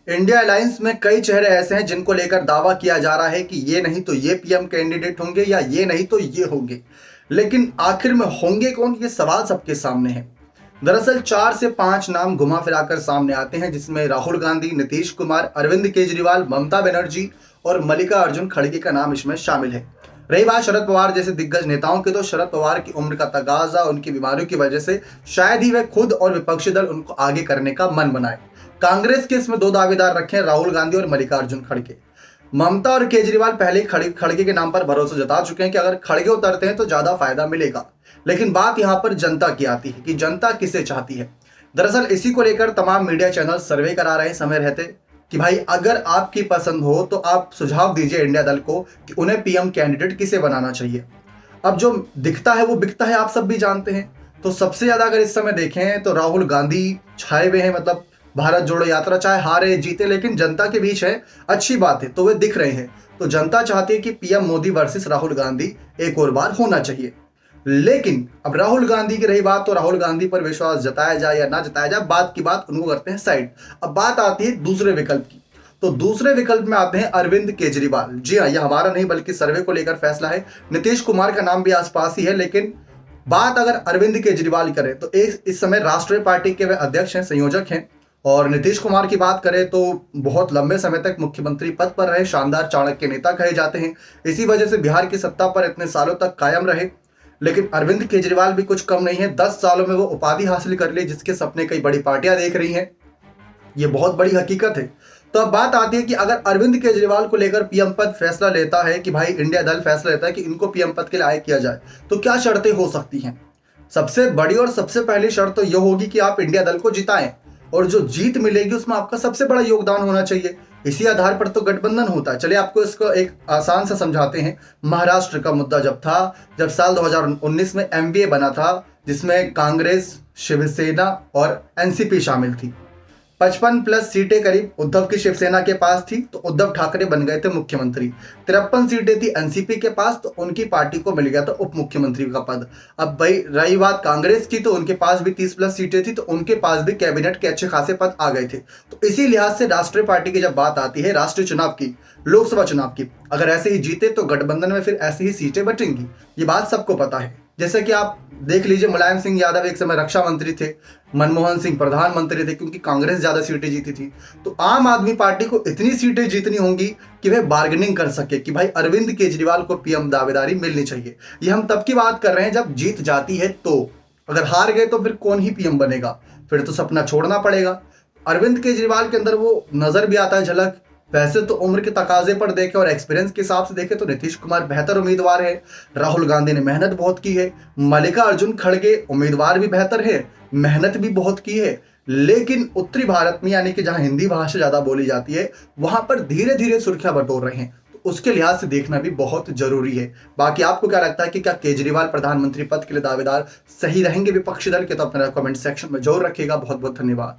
India alliance में कई चेहरे ऐसे हैं जिनको लेकर दावा किया जा रहा है कि ये नहीं तो ये पीएम कैंडिडेट होंगे या ये नहीं तो ये होंगे। लेकिन आखिर में होंगे कौन, ये सवाल सबके सामने है। दरअसल 4 से 5 नाम घुमा फिराकर सामने आते हैं, जिसमें राहुल गांधी, नीतीश कुमार, अरविंद केजरीवाल, ममता बनर्जी और मल्लिकार्जुन खड़गे का नाम इसमें शामिल है। रही बात शरद पवार जैसे दिग्गज नेताओं की, तो शरद पवार की उम्र का तगाजा, उनकी बीमारियों की वजह से शायद ही वे खुद और विपक्षी दल उनको आगे करने का मन बनाए। कांग्रेस के इसमें 2 दावेदार रखे हैं, राहुल गांधी और मल्लिकार्जुन खड़गे। ममता और केजरीवाल पहले ही खड़गे के नाम पर भरोसा जता चुके हैं कि अगर खड़गे उतरते हैं तो ज्यादा फायदा मिलेगा। लेकिन बात यहां पर जनता की आती है कि जनता किसे चाहती है। दरअसल इसी को लेकर तमाम मीडिया चैनल सर्वे करा रहे हैं समय रहते कि भाई अगर आपकी पसंद हो तो आप सुझाव दीजिए इंडिया दल को कि उन्हें पीएम कैंडिडेट किसे बनाना चाहिए। अब जो दिखता है वो बिकता है, आप सब भी जानते हैं। तो सबसे ज्यादा अगर इस समय देखें तो राहुल गांधी छाए हुए हैं, मतलब भारत जोड़ो यात्रा चाहे हारे जीते लेकिन जनता के बीच है, अच्छी बात है, तो वे दिख रहे हैं। तो जनता चाहती है कि पीएम मोदी वर्सेस राहुल गांधी एक और बार होना चाहिए। लेकिन अब राहुल गांधी की रही बात, तो राहुल गांधी पर विश्वास जताया जाए या ना जताया जाए, बात की बात उनको करते हैं साइड। अब बात आती है दूसरे विकल्प की। तो दूसरे विकल्प में आते हैं अरविंद केजरीवाल। जी हाँ, यह हमारा नहीं बल्कि सर्वे को लेकर फैसला है। नीतीश कुमार का नाम भी आसपास ही है, लेकिन बात अगर अरविंद केजरीवाल करें तो इस समय राष्ट्रीय पार्टी के वे अध्यक्ष हैं, संयोजक हैं। और नीतीश कुमार की बात करें तो बहुत लंबे समय तक मुख्यमंत्री पद पर रहे, शानदार चाणक्य नेता कहे जाते हैं। इसी वजह से बिहार की सत्ता पर इतने सालों तक कायम रहे। लेकिन अरविंद केजरीवाल भी कुछ कम नहीं है, 10 सालों में वो उपाधि हासिल कर ली जिसके सपने कई बड़ी पार्टियां देख रही हैं। ये बहुत बड़ी हकीकत है। तो अब बात आती है कि अगर अरविंद केजरीवाल को लेकर पीएम पद फैसला लेता है कि भाई इंडिया दल फैसला लेता है कि इनको पीएम पद के लिए आय किया जाए, तो क्या शर्तें हो सकती हैं। सबसे बड़ी और सबसे पहली शर्त तो यह होगी कि आप इंडिया दल को जिताएं, और जो जीत मिलेगी उसमें आपका सबसे बड़ा योगदान होना चाहिए। इसी आधार पर तो गठबंधन होता है। चलिए आपको इसको एक आसान सा समझाते हैं। महाराष्ट्र का मुद्दा जब साल 2019 में एमवीए बना था, जिसमें कांग्रेस, शिवसेना और एनसीपी शामिल थी। 55 प्लस सीटें करीब उद्धव की शिवसेना के पास थी, तो उद्धव ठाकरे बन गए थे मुख्यमंत्री। 53 सीटें थी एनसीपी के पास, तो उनकी पार्टी को मिल गया था उप मुख्यमंत्री का पद। अब भाई रही बात कांग्रेस की, तो उनके पास भी 30 प्लस सीटें थी, तो उनके पास भी कैबिनेट के अच्छे खासे पद आ गए थे। तो इसी लिहाज से राष्ट्रीय पार्टी की जब बात आती है राष्ट्रीय चुनाव की, लोकसभा चुनाव की, अगर ऐसे ही जीते तो गठबंधन में फिर ऐसी ही सीटें बटेंगी। ये बात सबको पता है। जैसे कि आप देख लीजिए, मुलायम सिंह यादव एक समय रक्षा मंत्री थे, मनमोहन सिंह प्रधानमंत्री थे, क्योंकि कांग्रेस ज्यादा सीटें जीती थी। तो आम आदमी पार्टी को इतनी सीटें जीतनी होंगी कि वह बार्गेनिंग कर सके कि भाई अरविंद केजरीवाल को पीएम दावेदारी मिलनी चाहिए। ये हम तब की बात कर रहे हैं जब जीत जाती है। तो अगर हार गए तो फिर कौन ही पीएम बनेगा, फिर तो सपना छोड़ना पड़ेगा। अरविंद केजरीवाल के अंदर वो नजर भी आता है झलक। वैसे तो उम्र के तकाजे पर देखे और एक्सपीरियंस के हिसाब से देखे तो नीतीश कुमार बेहतर उम्मीदवार है। राहुल गांधी ने मेहनत बहुत की है। मल्लिकार्जुन खड़गे उम्मीदवार भी बेहतर है, मेहनत भी बहुत की है। लेकिन उत्तरी भारत में, यानी कि जहां हिंदी भाषा ज्यादा बोली जाती है, वहां पर धीरे धीरे सुर्खियां बटोर रहे हैं। तो उसके लिहाज से देखना भी बहुत जरूरी है। बाकी आपको क्या लगता है कि क्या केजरीवाल प्रधानमंत्री पद के लिए दावेदार सही रहेंगे विपक्षी दल के? तो अपना कमेंट सेक्शन में जरूर रखिएगा। बहुत बहुत धन्यवाद।